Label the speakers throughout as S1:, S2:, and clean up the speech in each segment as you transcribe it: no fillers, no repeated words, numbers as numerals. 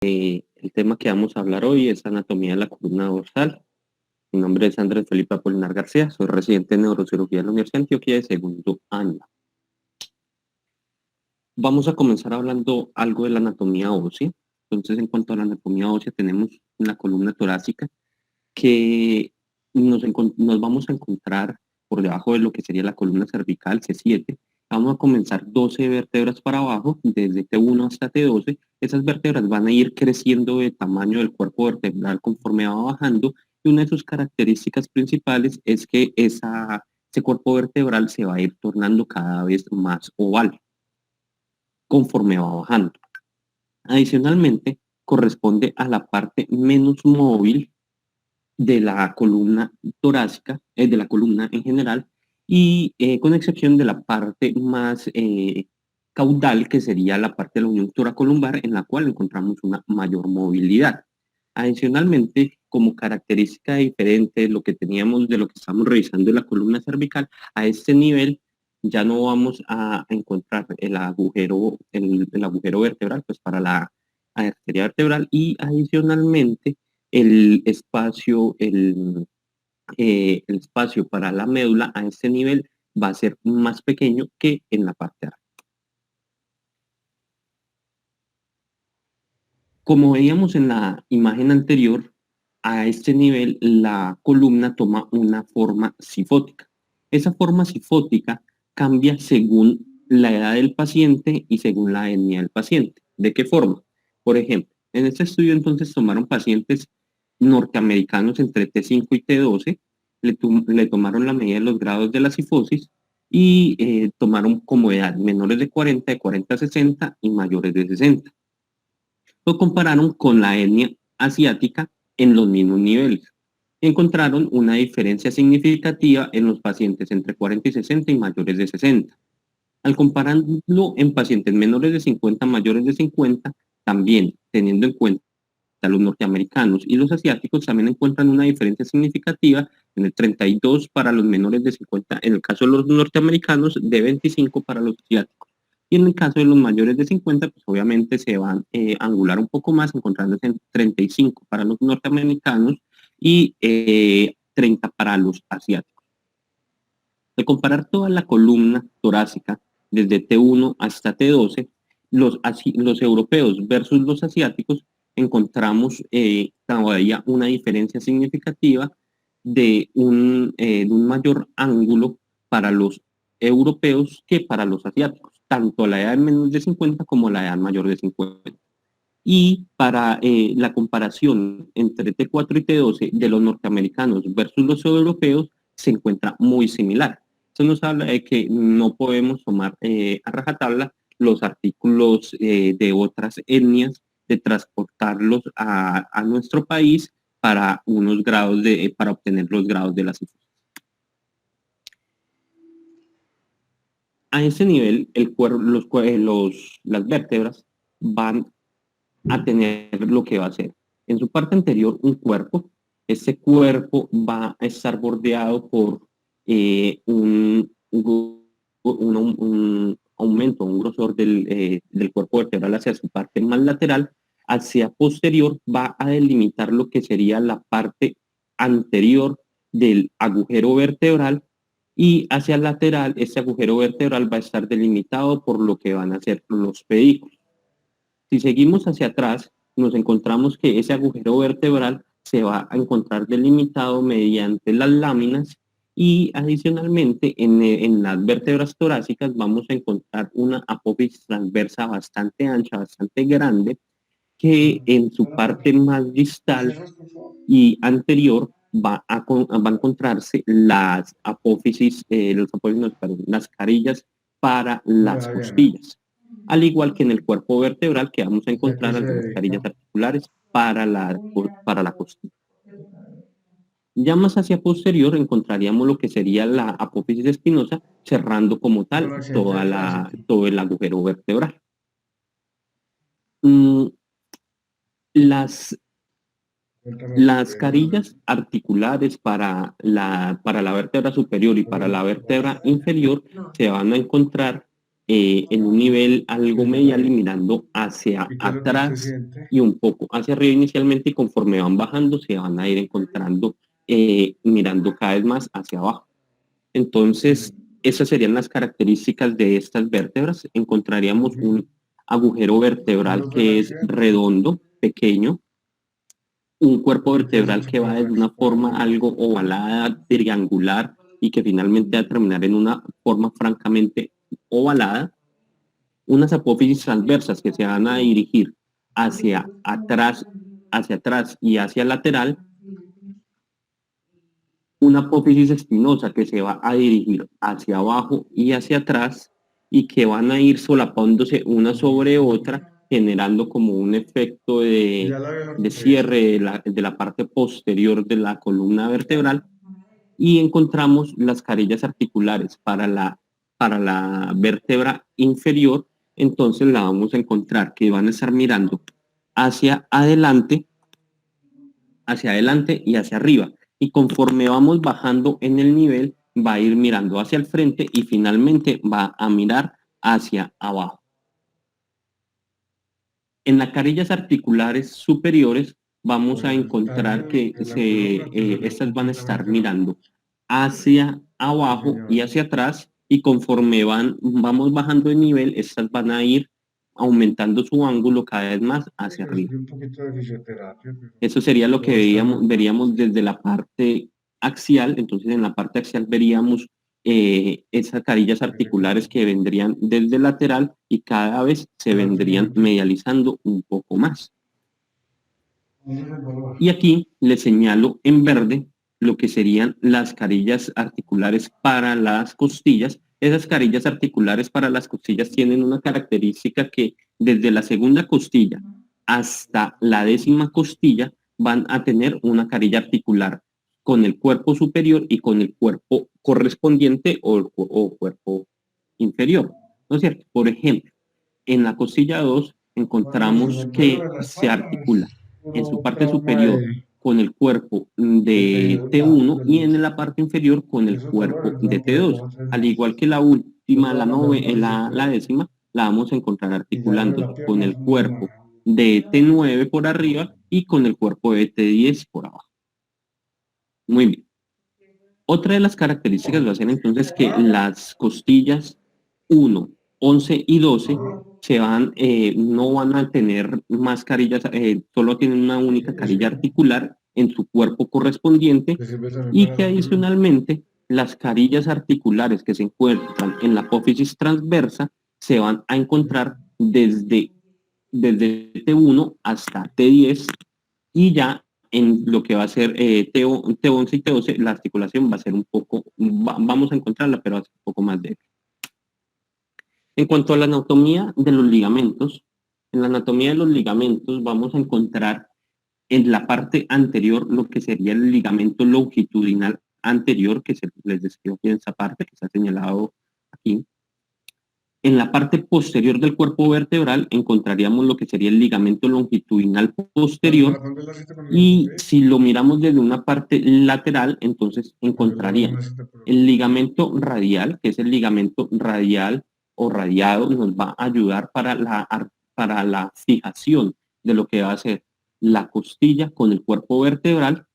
S1: El tema que vamos a hablar hoy es anatomía de la columna dorsal. Mi nombre es Andrés Felipe Apolinar García, soy residente en neurocirugía de la Universidad de Antioquia de segundo año. Vamos a comenzar hablando algo de la anatomía ósea. Entonces, en cuanto a la anatomía ósea, tenemos la columna torácica que nos vamos a encontrar por debajo de lo que sería la columna cervical, C7. Vamos a comenzar 12 vértebras para abajo, desde T1 hasta T12. Esas vértebras van a ir creciendo de tamaño del cuerpo vertebral conforme va bajando, y una de sus características principales es que ese cuerpo vertebral se va a ir tornando cada vez más oval conforme va bajando. Adicionalmente, corresponde a la parte menos móvil de la columna torácica, de la columna en general, y con excepción de la parte más caudal, que sería la parte de la unión toracolumbar, en la cual encontramos una mayor movilidad. Adicionalmente, como característica diferente de lo que teníamos de lo que estamos revisando en la columna cervical, a este nivel ya no vamos a encontrar el agujero vertebral, pues para la arteria vertebral, y adicionalmente el espacio para la médula a este nivel va a ser más pequeño que en la parte alta. Como veíamos en la imagen anterior, a este nivel la columna toma una forma sifótica. Esa forma sifótica cambia según la edad del paciente y según la etnia del paciente. ¿De qué forma? Por ejemplo, en este estudio entonces tomaron pacientes norteamericanos entre T5 y T12, le tomaron la medida de los grados de la sifosis y tomaron como edad menores de 40, de 40 a 60 y mayores de 60. Lo compararon con la etnia asiática en los mismos niveles. Encontraron una diferencia significativa en los pacientes entre 40 y 60 y mayores de 60. Al compararlo en pacientes menores de 50, mayores de 50, también teniendo en cuenta los norteamericanos y los asiáticos, también encuentran una diferencia significativa en el 32 para los menores de 50, en el caso de los norteamericanos, de 25 para los asiáticos. Y en el caso de los mayores de 50, pues obviamente se van a angular un poco más, encontrándose en 35 para los norteamericanos y 30 para los asiáticos. De comparar toda la columna torácica, desde T1 hasta T12, los europeos versus los asiáticos, encontramos todavía una diferencia significativa de un mayor ángulo para los europeos que para los asiáticos, tanto a la edad menos de 50 como a la edad mayor de 50. Y para la comparación entre T4 y T12 de los norteamericanos versus los europeos se encuentra muy similar. Eso nos habla de que no podemos tomar a rajatabla los artículos de otras etnias, de transportarlos a nuestro país para unos grados para obtener los grados de la cifra. A ese nivel, las vértebras van a tener lo que va a ser en su parte anterior un cuerpo. Ese cuerpo va a estar bordeado por un aumento, un grosor del cuerpo vertebral hacia su parte más lateral. Hacia posterior va a delimitar lo que sería la parte anterior del agujero vertebral, y hacia el lateral ese agujero vertebral va a estar delimitado por lo que van a ser los pedículos. Si seguimos hacia atrás, nos encontramos que ese agujero vertebral se va a encontrar delimitado mediante las láminas, y adicionalmente en las vértebras torácicas vamos a encontrar una apófisis transversa bastante ancha, bastante grande, que en su parte más distal y anterior va a encontrarse las apófisis, las carillas para las costillas, al igual que en el cuerpo vertebral, que vamos a encontrar algunas carillas articulares para la costilla. Ya más hacia posterior encontraríamos lo que sería la apófisis espinosa, cerrando como tal todo el agujero vertebral. Las carillas articulares para la vértebra superior y para la vértebra inferior se van a encontrar en un nivel algo medial y mirando hacia
S2: ¿Y qué es lo que usted
S1: atrás
S2: siente?
S1: y un poco hacia arriba inicialmente, y conforme van bajando se van a ir encontrando mirando cada vez más hacia abajo. Entonces,
S2: Sí.
S1: esas serían las características de estas vértebras. Encontraríamos
S2: Ujú.
S1: un agujero
S2: ¿No
S1: vertebral
S2: los ven
S1: que es
S2: accidentes?
S1: redondo, pequeño, un cuerpo
S2: Porque tienen
S1: vertebral
S2: mucho
S1: que va desde
S2: clímax
S1: una
S2: por
S1: forma
S2: arriba.
S1: algo ovalada, triangular, y que finalmente va a terminar en una forma francamente ovalada, unas apófisis transversas que se van a dirigir hacia atrás y hacia lateral, una apófisis espinosa que se va a dirigir hacia abajo y hacia atrás, y que van a ir solapándose una sobre otra, generando como un efecto
S2: Y ya la veo el
S1: de
S2: ortopedista.
S1: cierre de la parte posterior de la columna vertebral. Y encontramos las carillas articulares para la vértebra inferior. Entonces la vamos a encontrar que van a estar mirando hacia adelante, hacia adelante y hacia arriba. Y conforme vamos bajando en el nivel, va a ir mirando hacia el frente y finalmente va a mirar hacia abajo. En las carillas articulares superiores vamos a
S2: Bueno, está
S1: encontrar que
S2: en la columna, entonces veo
S1: estas van a
S2: la
S1: estar
S2: vértebra.
S1: mirando hacia
S2: Sí,
S1: abajo y
S2: señor.
S1: hacia atrás, y conforme vamos bajando de nivel, estas van a ir aumentando su ángulo cada vez más
S2: Sí,
S1: hacia arriba.
S2: recibí un poquito de fisioterapia, pero
S1: Eso sería lo que
S2: todo está normal.
S1: veríamos desde la parte axial. Entonces en la parte axial veríamos esas carillas
S2: Tiene que
S1: articulares que vendrían desde lateral y cada vez se
S2: para el
S1: vendrían
S2: siguiente.
S1: medializando un poco más.
S2: ¿Dónde es el dolor?
S1: Y aquí le señalo en verde lo que serían las carillas articulares para las costillas. Esas carillas articulares para las costillas tienen una característica que desde la segunda costilla hasta la décima costilla van a tener una carilla articular con el cuerpo superior y con el cuerpo correspondiente o cuerpo inferior. ¿No es cierto? Por ejemplo, en la costilla 2
S2: Cuando se me
S1: encontramos
S2: duele
S1: que
S2: de la
S1: se
S2: espalda,
S1: articula
S2: es
S1: en su
S2: puro
S1: parte
S2: trauma
S1: superior con el cuerpo
S2: de
S1: de
S2: tejido ya,
S1: T1 y en
S2: del,
S1: la parte inferior con
S2: de
S1: el
S2: esos
S1: cuerpo
S2: dolores,
S1: de
S2: no, pero
S1: T2.
S2: como 3 meses.
S1: Al igual que la
S2: Yo le
S1: última,
S2: voy a mandar una
S1: la
S2: fisioterapia
S1: décima, la vamos a encontrar
S2: y ya lo de
S1: articulándose
S2: la
S1: con
S2: pierna es
S1: el
S2: normal.
S1: cuerpo de T9 por arriba y con el cuerpo de T10 por abajo. Muy bien. Otra de las características va a ser entonces que
S2: ¿Ah?
S1: las costillas 1, 11 y 12
S2: Ajá.
S1: no van a tener más carillas, solo tienen una única
S2: Ese
S1: carilla articular en su cuerpo correspondiente,
S2: que sirve también
S1: y
S2: para
S1: que
S2: la columna.
S1: adicionalmente las carillas articulares que se encuentran en la apófisis transversa se van a encontrar desde T1 hasta T10, y ya en lo que va a ser T11 y T12, la articulación va a ser un poco, vamos a encontrarla, pero va a ser un poco más débil. En cuanto a la anatomía de los ligamentos, en la anatomía de los ligamentos vamos a encontrar en la parte anterior lo que sería el ligamento longitudinal anterior, que les describo aquí en esta parte, que está señalado aquí. En la parte posterior del cuerpo vertebral encontraríamos lo que sería el ligamento longitudinal
S2: ¿Para
S1: posterior,
S2: cuándo es la cita con el
S1: y
S2: ortopedista?
S1: si lo miramos desde una parte lateral, entonces
S2: Cuando le hagan una
S1: encontraríamos
S2: cita por
S1: el
S2: ortopedista.
S1: ligamento radial, que es el ligamento radial o radiado, nos va a ayudar para la fijación de lo que va a ser la costilla con el cuerpo vertebral.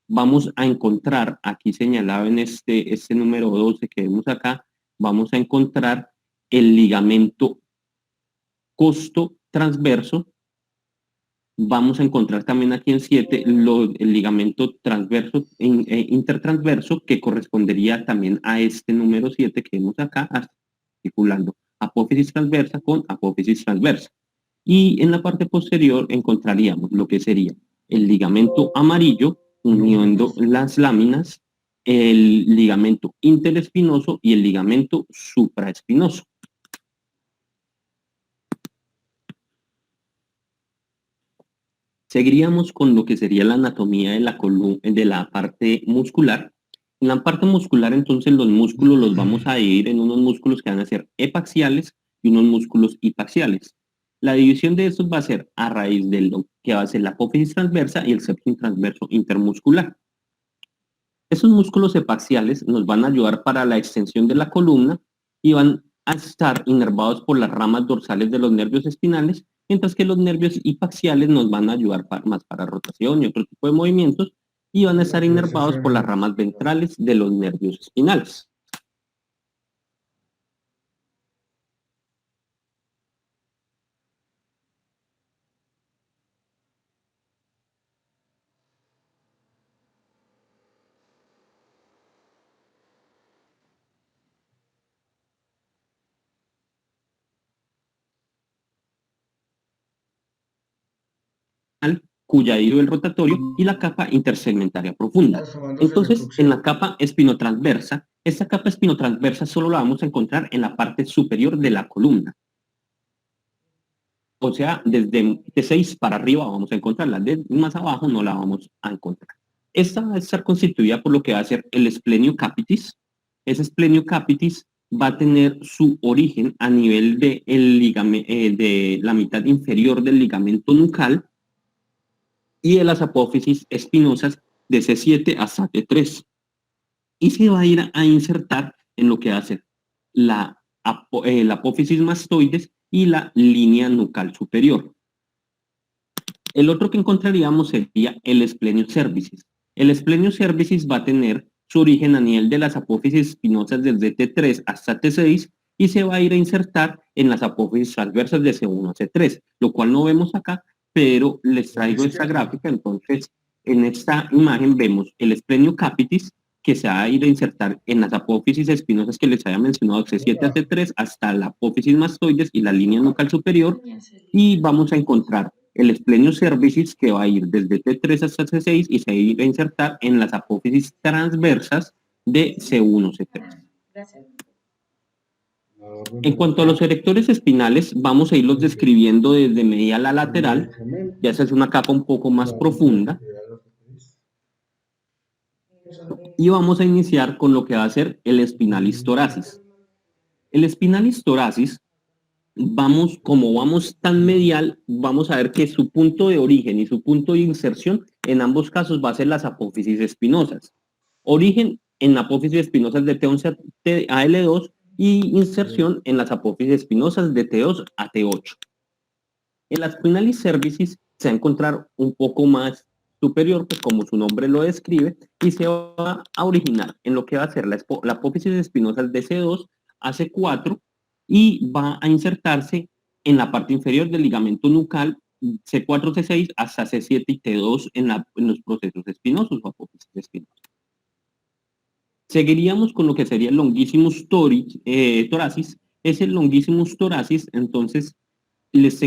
S1: Vamos a encontrar, aquí señalado en este número 12 que vemos acá, vamos a encontrar el ligamento costo transverso. Vamos a encontrar también aquí en 7 el ligamento transverso, intertransverso, que correspondería también a este número 7 que vemos acá, articulando apófisis transversa con apófisis transversa. Y en la parte posterior encontraríamos lo que sería el ligamento amarillo
S2: No,
S1: uniendo
S2: pues,
S1: las láminas, el ligamento interespinoso y el ligamento supraespinoso. Seguiríamos con lo que sería la anatomía de de la parte muscular. En la parte muscular, entonces, los músculos los vamos a dividir en unos músculos que van a ser epaxiales y unos músculos hipaxiales. La división de estos va a ser a raíz de lo que va a ser la apófisis transversa y el septum transverso intermuscular. Esos músculos epaxiales nos van a ayudar para la extensión de la columna y van a estar inervados por las ramas dorsales de los nervios espinales, mientras que los nervios hipaxiales nos van a ayudar más para rotación y otro tipo de movimientos, y van a estar inervados por las ramas ventrales de los nervios espinales. Cuya hilo el rotatorio y la capa intersegmentaria profunda. Entonces, en la capa espinotransversa, esta capa espinotransversa solo la vamos a encontrar en la parte superior de la columna. O sea, desde T6 para arriba vamos a encontrarla, de más abajo no la vamos a encontrar. Esta va a estar constituida por lo que va a ser el esplenio capitis. Ese esplenio capitis va a tener su origen a nivel de, de la mitad inferior del ligamento nucal y de las apófisis espinosas de C7 hasta T3. Y se va a ir a insertar en lo que va a ser la apófisis mastoides y la línea nucal superior. El otro que encontraríamos sería el esplenio cervicis. El esplenio cervicis va a tener su origen a nivel de las apófisis espinosas desde T3 hasta T6 y se va a ir a insertar en las apófisis transversas de C1 a C3, lo cual no vemos acá, pero les traigo esta gráfica. Entonces, en esta imagen vemos el esplenio capitis, que se va a ir a insertar en las apófisis espinosas que les había mencionado, C7 a C3, hasta la apófisis mastoides y la línea nucal superior, y vamos a encontrar el esplenio cervicis, que va a ir desde T3 hasta C6 y se va a ir a insertar en las apófisis transversas de C1 a C3. En cuanto a los erectores espinales, vamos a irlos describiendo desde medial a lateral. Ya esa es una capa un poco más profunda. Y vamos a iniciar con lo que va a ser el spinalis thoracis. El spinalis thoracis, como vamos tan medial, vamos a ver que su punto de origen y su punto de inserción en ambos casos va a ser las apófisis espinosas. Origen en apófisis espinosas de T11 a L2 y inserción en las apófisis espinosas de T2 a T8. En la spinalis cervicis se va a encontrar un poco más superior, pues como su nombre lo describe, y se va a originar en lo que va a ser la apófisis espinosa de C2 a C4 y va a insertarse en la parte inferior del ligamento nucal C4, C6 hasta C7 y T2 en los procesos espinosos o apófisis espinosas. Seguiríamos con lo que sería el longissimus thoracis. Es el longissimus thoracis, entonces es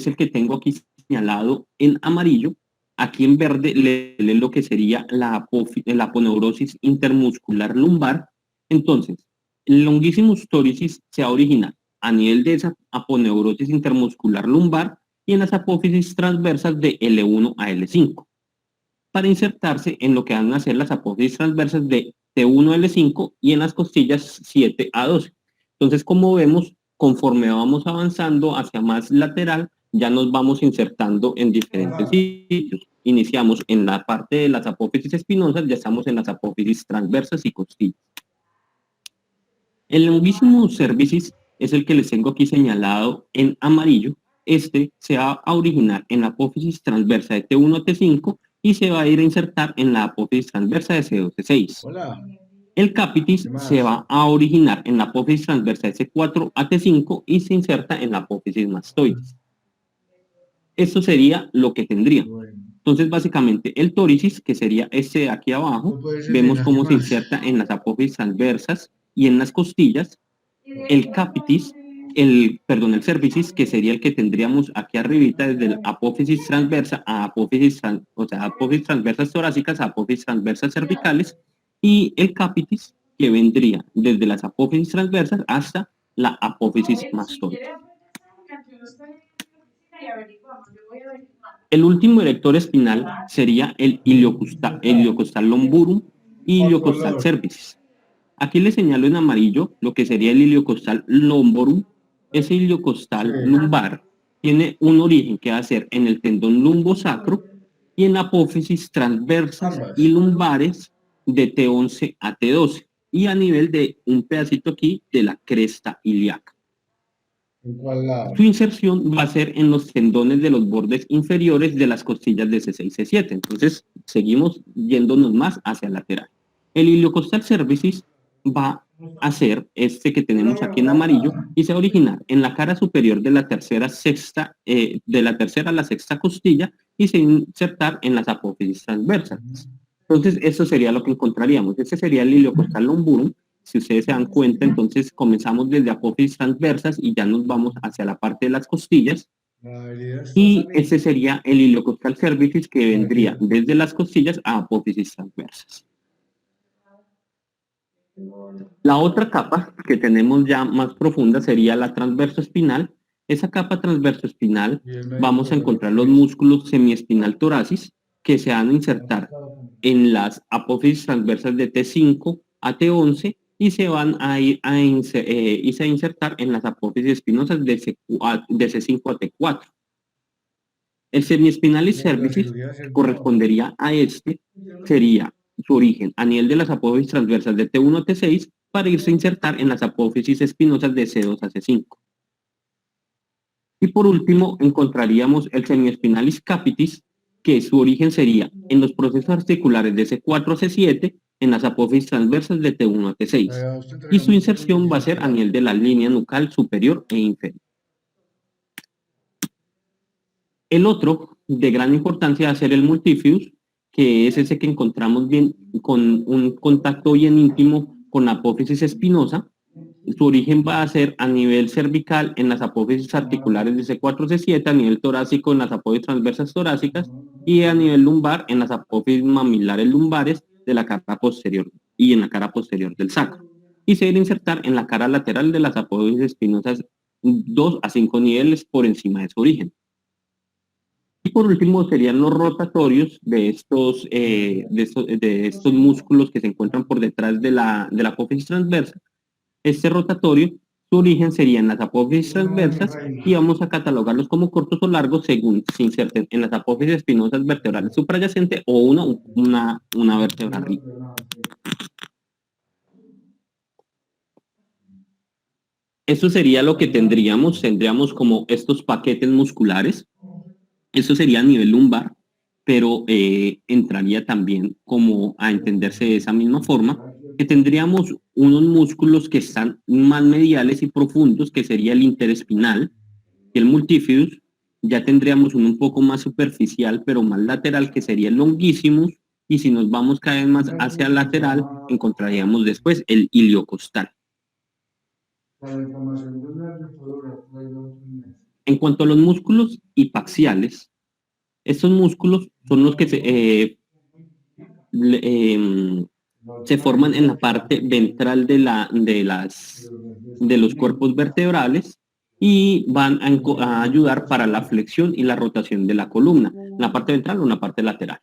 S1: el que tengo aquí señalado en amarillo. Aquí en verde leen lo que sería la aponeurosis intermuscular lumbar. Entonces, el longissimus thoracis se va a originar a nivel de esa aponeurosis intermuscular lumbar y en las apófisis transversas de L1 a L5, para insertarse en lo que van a ser las apófisis transversas de T1 a L5 y en las costillas 7 a 12. Entonces, como vemos, conforme vamos avanzando hacia más lateral, ya nos vamos insertando en diferentes sitios. Iniciamos en la parte de las apófisis espinosas, ya estamos en las apófisis transversas y costillas. El longissimus cervicis es el que les tengo aquí señalado en amarillo. Este se va a originar en la apófisis transversa de T1 a T5 y se va a ir a insertar en la apófisis transversa de C2 a C6. El capitis se va a originar en la apófisis transversa de C4 a T5 y se inserta en la apófisis mastoides. Esto sería lo que tendría. Entonces, básicamente, el tóricis, que sería este de aquí abajo, vemos cómo se inserta en las apófisis transversas y en las costillas. El capitis, el cervicis, que sería el que tendríamos aquí arribita desde la apófisis transversa a apófisis transversas torácicas a apófisis transversas cervicales, y el capitis, que vendría desde las apófisis transversas hasta la apófisis mastoide. El último erector espinal sería el iliocostal lumborum y iliocostal cervicis. Aquí les señalo en amarillo lo que sería el iliocostal lumborum. Ese iliocostal lumbar tiene un origen que va a ser en el tendón lumbosacro y en apófisis transversas y lumbares de T11 a T12. y a nivel de un pedacito aquí de la cresta ilíaca.
S2: ¿En cuál lado?
S1: Su inserción va a ser en los tendones de los bordes inferiores de las costillas de C6 y C7. Entonces, seguimos yéndonos más hacia el lateral. El iliocostal cervicis va a ser este que tenemos aquí en amarillo y se va a originar en la cara superior de la tercera a la sexta costilla y se va a insertar en las apófisis transversas. Entonces, eso sería lo que encontraríamos. Este sería el iliocostal lumborum. Si ustedes se dan cuenta, entonces comenzamos desde apófisis transversas y ya nos vamos hacia la parte de las costillas.
S2: La habilidad está
S1: Y
S2: saliendo.
S1: ese sería el iliocostal cervicis que vendría desde las costillas a apófisis transversas. La otra capa que tenemos ya más profunda sería la transverso espinal. Esa capa transverso espinal
S2: Y el médico
S1: vamos a
S2: de
S1: encontrar
S2: los
S1: los músculos semiespinal torácis que se van a insertar en las apófisis transversas de T5 a T11 y se van a ir y se va a insertar en las apófisis espinosas de C5 a T4. El semiespinalis
S2: La
S1: cervicis,
S2: cirugía es
S1: que
S2: el
S1: correspondería a este, sería su origen a nivel de las apófisis transversas de T1 a T6 para irse a insertar en las apófisis espinosas de C2 a C5. Y por último, encontraríamos el semiespinalis capitis, que su origen sería en los procesos articulares de C4 a C7 en las apófisis transversas de T1 a T6.
S2: Usted
S1: Y
S2: entrega
S1: su
S2: mi foto
S1: inserción va a
S2: y
S1: ser a
S2: claro.
S1: nivel de la línea nucal superior e inferior. El otro de gran importancia va a ser el multifidus, que es ese que encontramos bien con un contacto bien íntimo con la apófisis espinosa. Su origen va a ser a nivel cervical en las apófisis articulares de C4 C7, a nivel torácico en las apófisis transversas torácicas y a nivel lumbar en las apófisis mamilares lumbares de la cara posterior y en la cara posterior del sacro. Y se debe insertar en la cara lateral de las apófisis espinosas 2 a 5 niveles por encima de su origen. Y por último serían los rotatorios de estos músculos que se encuentran por detrás de la apófisis transversa. Este rotatorio, su origen sería en las apófisis transversas y vamos a catalogarlos como cortos o largos según se inserten en las apófisis espinosas vertebrales supradyacentes o una vértebra arriba. Eso sería lo que tendríamos como estos paquetes musculares. Eso sería a nivel lumbar, pero entraría también como a entenderse de esa misma forma, que tendríamos unos músculos que están más mediales y profundos, que sería el interespinal y el multifidus. Ya tendríamos uno un poco más superficial, pero más lateral, que sería el longissimus, y si nos vamos cada vez más hacia el lateral, encontraríamos después el iliocostal. En cuanto a los músculos hipaxiales, estos músculos son los que se forman en la parte ventral de los cuerpos vertebrales y van a ayudar para la flexión y la rotación de la columna, la parte ventral o la parte lateral.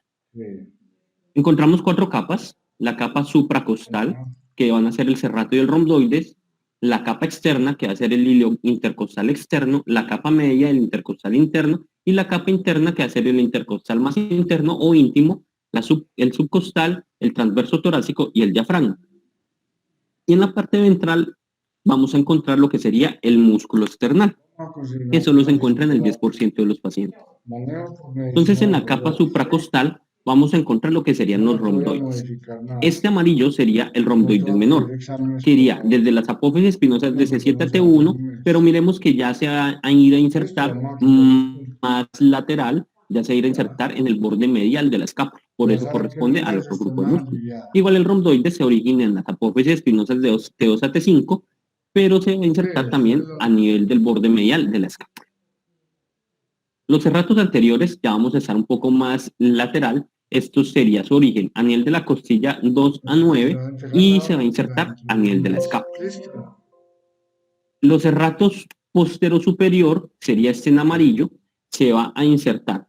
S1: Encontramos 4 capas: la capa supracostal, que van a ser el serrato y el rhomboides; la capa externa, que va a ser el hilio intercostal externo; la capa media, el intercostal interno; y la capa interna, que va a ser el intercostal más interno o íntimo, el subcostal, el transverso torácico y el diafragma. Y en la parte ventral vamos a encontrar lo que sería el músculo external, que solo se encuentra en el 10% de los pacientes. Entonces, en la capa supracostal vamos a encontrar lo que serían los romboides. Este amarillo sería el romboides menor, que iría desde las apófisis espinosas de C7 a T1, pero miremos que ya se va a ir a insertar más lateral, ya se va a ir a insertar en el borde medial de la escápula, por eso corresponde al otro grupo de músculos. Igual el romboide se origina en las apófisis espinosas de T2 a T5, pero se va a insertar también a nivel del borde medial de la escápula. Los serratos anteriores ya vamos a estar un poco más lateral. Esto sería su origen a nivel de la costilla 2 a 9 y se va a insertar a nivel de la escápula. Los serratos postero superior, sería este en amarillo, se va a insertar.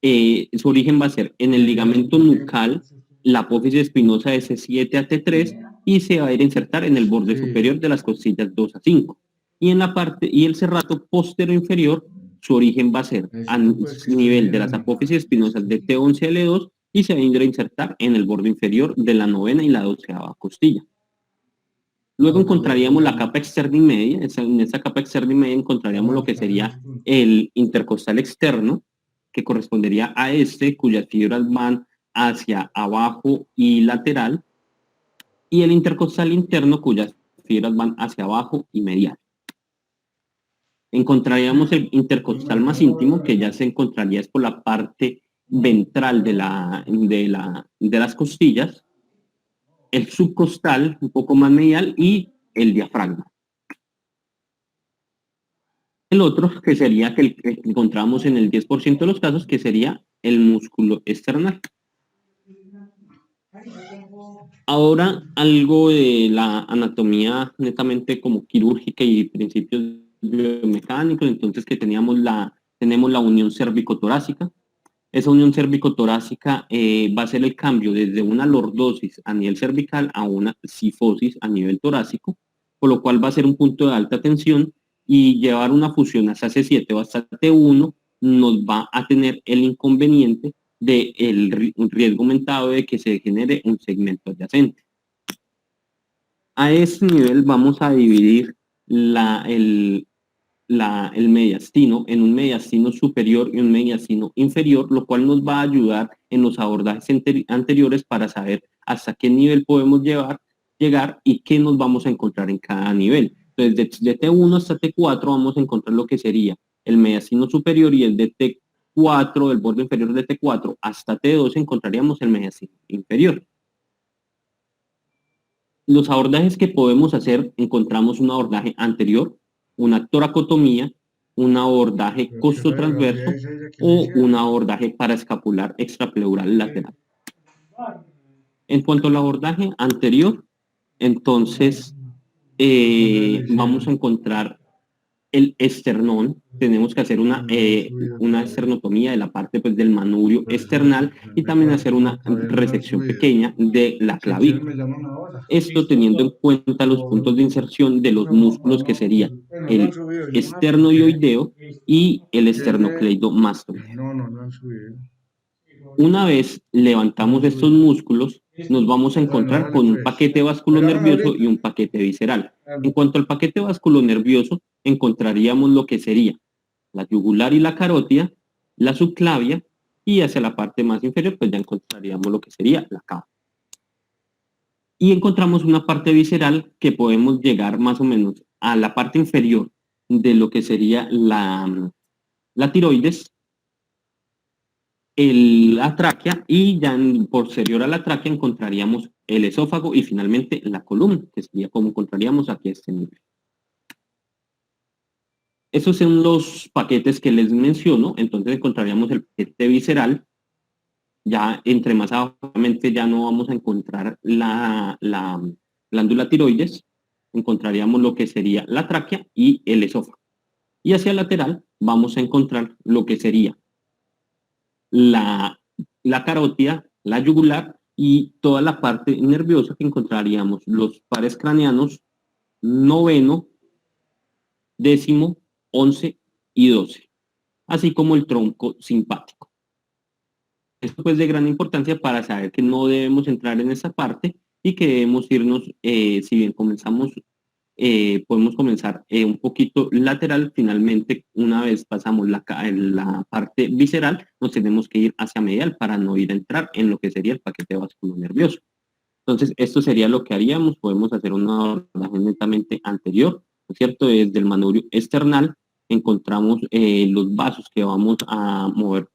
S1: Su origen va a ser en el ligamento nucal, la apófisis espinosa de C7 a T3 y se va a ir a insertar en el borde superior de las costillas 2 a 5. Y en la parte, y el serrato postero inferior, su origen va a ser a nivel de las apófisis espinosas de T11 a L2 y se va a ir a insertar en el borde inferior de la novena y la 12ª costilla. Luego encontraríamos la capa externa y media. En esa capa externa y media encontraríamos lo que sería el intercostal externo, que correspondería a este, cuyas fibras van hacia abajo y lateral, y el intercostal interno, cuyas fibras van hacia abajo y medial. Encontraríamos el intercostal más íntimo, que ya se encontraría por la parte ventral de las costillas, el subcostal un poco más medial y el diafragma. El otro, que sería que encontramos en el 10% de los casos, que sería el músculo esternal. Ahora, algo de la anatomía netamente como quirúrgica y principios biomecánicos. Entonces, que tenemos tenemos la unión cérvico-torácica. Esa unión cérvico-torácica va a ser el cambio desde una lordosis a nivel cervical a una cifosis a nivel torácico, por lo cual va a ser un punto de alta tensión, y llevar una fusión hasta C7 o hasta T1 nos va a tener el inconveniente del riesgo aumentado de que se genere un segmento adyacente. A ese nivel vamos a dividir el mediastino en un mediastino superior y un mediastino inferior, lo cual nos va a ayudar en los abordajes anteriores para saber hasta qué nivel podemos llegar y qué nos vamos a encontrar en cada nivel. Entonces, de T1 hasta T4 vamos a encontrar lo que sería el mediastino superior, y el de T4, el borde inferior de T4 hasta T2 encontraríamos el mediastino inferior. Los abordajes que podemos hacer, encontramos un abordaje anterior, una toracotomía, un abordaje costotransverso o un abordaje paraescapular extrapleural lateral. En cuanto al abordaje anterior, entonces vamos a encontrar el esternón. Tenemos que hacer una esternotomía de la parte pues, del manubrio esternal, y también hacer una resección pequeña de la clavícula. Esto teniendo en cuenta los puntos de inserción de los músculos, que serían el esternoioideo y el esternocleidomástoide.
S2: No han subido.
S1: Una vez levantamos estos músculos, nos vamos a encontrar con un paquete vasculonervioso y un paquete visceral. En cuanto al paquete vasculonervioso, encontraríamos lo que sería la yugular y la carótida, la subclavia, y hacia la parte más inferior, pues ya encontraríamos lo que sería la cava. Y encontramos una parte visceral que podemos llegar más o menos a la parte inferior de lo que sería la tiroides, la tráquea, y ya posterior a la tráquea encontraríamos el esófago y finalmente la columna, que sería como encontraríamos aquí a este nivel. Esos son los paquetes que les menciono. Entonces encontraríamos el paquete visceral. Ya entre más abajo, obviamente ya no vamos a encontrar la glándula tiroides, encontraríamos lo que sería la tráquea y el esófago. Y hacia el lateral vamos a encontrar lo que sería la carótida, la yugular y toda la parte nerviosa, que encontraríamos los pares craneanos 9, 10, 11 y 12, así como el tronco simpático. Esto pues de gran importancia para saber que no debemos entrar en esa parte y que debemos irnos, si bien podemos comenzar un poquito lateral, finalmente una vez pasamos la parte visceral, nos tenemos que ir hacia medial para no ir a entrar en lo que sería el paquete vasculonervioso. Entonces, esto sería lo que haríamos. Podemos hacer una abordaje netamente anterior, ¿no es cierto? Desde el manubrio esternal encontramos los vasos que vamos a mover,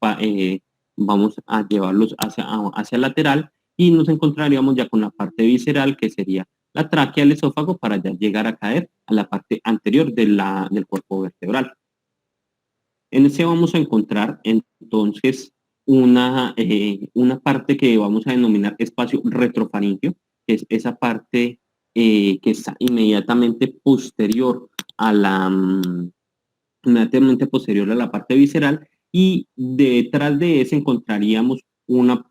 S1: vamos a llevarlos hacia lateral, y nos encontraríamos ya con la parte visceral, que sería la tráquea, el esófago, para ya llegar a caer a la parte anterior del cuerpo vertebral. En ese vamos a encontrar entonces una parte que vamos a denominar espacio retrofaringeo, que es esa parte que está inmediatamente posterior a la parte visceral, y detrás de ese encontraríamos un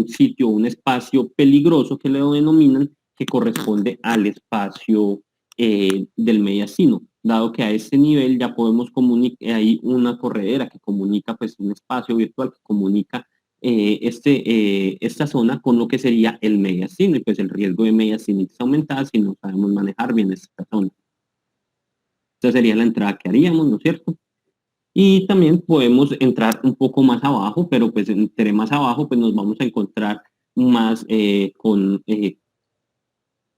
S1: sitio, un espacio peligroso que le denominan, que corresponde al espacio del mediastino, dado que a este nivel ya podemos comunicar, hay una corredera que comunica, pues un espacio virtual que comunica esta zona con lo que sería el mediastino, y pues el riesgo de mediastinitis aumentada si no sabemos manejar bien esta zona. Esta sería la entrada que haríamos, ¿no es cierto? Y también podemos entrar un poco más abajo, pero pues entre más abajo pues nos vamos a encontrar más con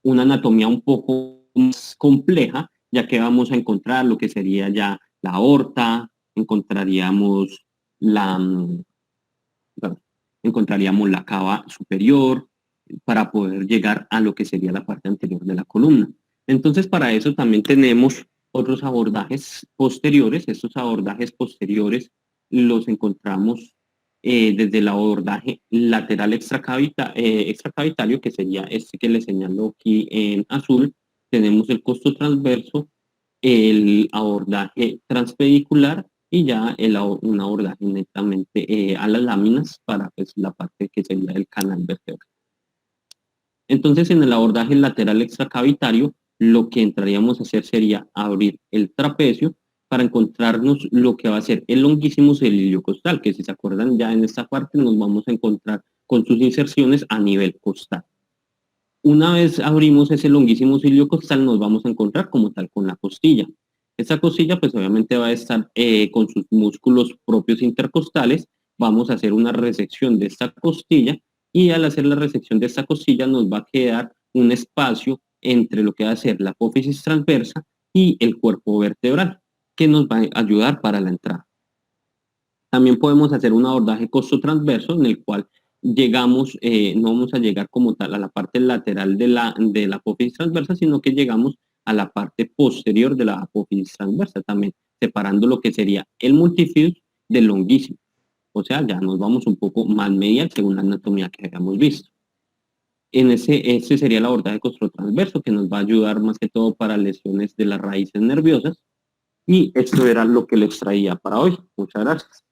S1: una anatomía un poco más compleja, ya que vamos a encontrar lo que sería ya la aorta, encontraríamos la, perdón, encontraríamos la cava superior para poder llegar a lo que sería la parte anterior de la columna. Entonces, para eso también tenemos otros abordajes posteriores. Estos abordajes posteriores los encontramos desde el abordaje lateral extracavitario, que sería este que les señalo aquí en azul. Tenemos el costo transverso, el abordaje transpedicular y ya un abordaje netamente a las láminas para pues, la parte que sería el canal vertebral. Entonces, en el abordaje lateral extracavitario, lo que entraríamos a hacer sería abrir el trapecio para encontrarnos lo que va a ser el longuísimo celilio costal, que si se acuerdan ya en esta parte nos vamos a encontrar con sus inserciones a nivel costal. Una vez abrimos ese longuísimo cilio costal, nos vamos a encontrar como tal con la costilla. Esta costilla pues obviamente va a estar con sus músculos propios intercostales. Vamos a hacer una resección de esta costilla y al hacer la resección de esta costilla nos va a quedar un espacio entre lo que va a ser la apófisis transversa y el cuerpo vertebral, que nos va a ayudar para la entrada. También podemos hacer un abordaje costotransverso en el cual llegamos, no vamos a llegar como tal a la parte lateral de la apófisis transversa, sino que llegamos a la parte posterior de la apófisis transversa también, separando lo que sería el multifidus del longuísimo. O sea, ya nos vamos un poco más medial según la anatomía que habíamos visto. Ese sería el abordaje costotransverso que nos va a ayudar más que todo para lesiones de las raíces nerviosas. Y esto era lo que les traía para hoy. Muchas gracias.